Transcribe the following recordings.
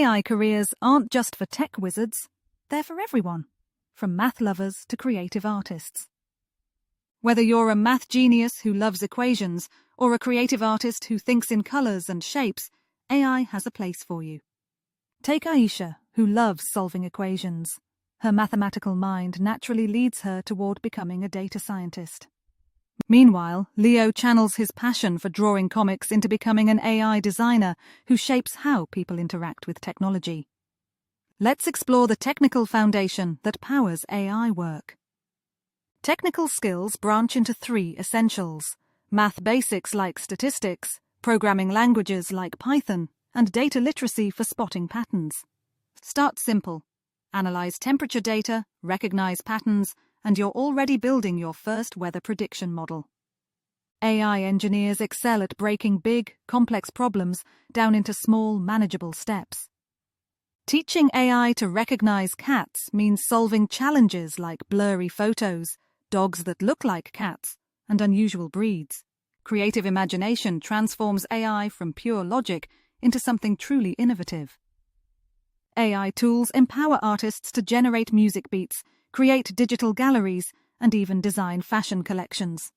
AI careers aren't just for tech wizards, they're for everyone, from math lovers to creative artists. Whether you're a math genius who loves equations or a creative artist who thinks in colors and shapes, AI has a place for you. Take Aisha, who loves solving equations. Her mathematical mind naturally leads her toward becoming a data scientist. Meanwhile, Leo channels his passion for drawing comics into becoming an AI designer who shapes how people interact with technology. Let's explore the technical foundation that powers AI work. Technical skills branch into 3 essentials: math basics like statistics, programming languages like Python, and data literacy for spotting patterns. Start simple. Analyze temperature data, recognize patterns, and you're already building your first weather prediction model. AI engineers excel at breaking big, complex problems down into small, manageable steps. Teaching AI to recognize cats means solving challenges like blurry photos, dogs that look like cats, and unusual breeds. Creative imagination transforms AI from pure logic into something truly innovative. AI tools empower artists to generate music beats, create digital galleries, and even design fashion collections.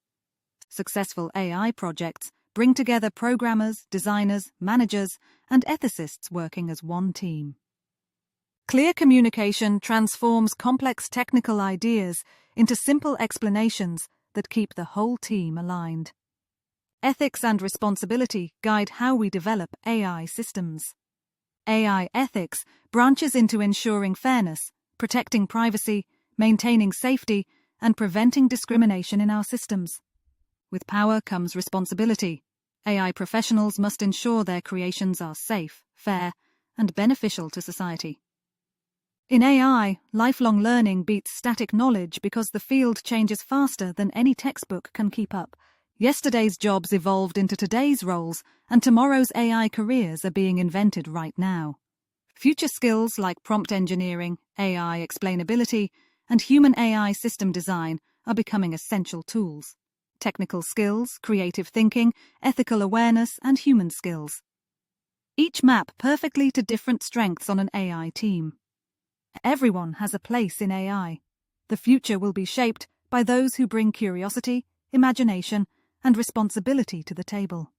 Successful AI projects bring together programmers, designers, managers, and ethicists working as one team. Clear communication transforms complex technical ideas into simple explanations that keep the whole team aligned. Ethics and responsibility guide how we develop AI systems. AI ethics branches into ensuring fairness, protecting privacy, maintaining safety, and preventing discrimination in our systems. With power comes responsibility. AI professionals must ensure their creations are safe, fair, and beneficial to society. In AI, lifelong learning beats static knowledge because the field changes faster than any textbook can keep up. Yesterday's jobs evolved into today's roles, and tomorrow's AI careers are being invented right now. Future skills like prompt engineering, AI explainability, and human AI system design are becoming essential tools. Technical skills, creative thinking, ethical awareness, and human skills. Each map perfectly to different strengths on an AI team. Everyone has a place in AI. The future will be shaped by those who bring curiosity, imagination, and responsibility to the table.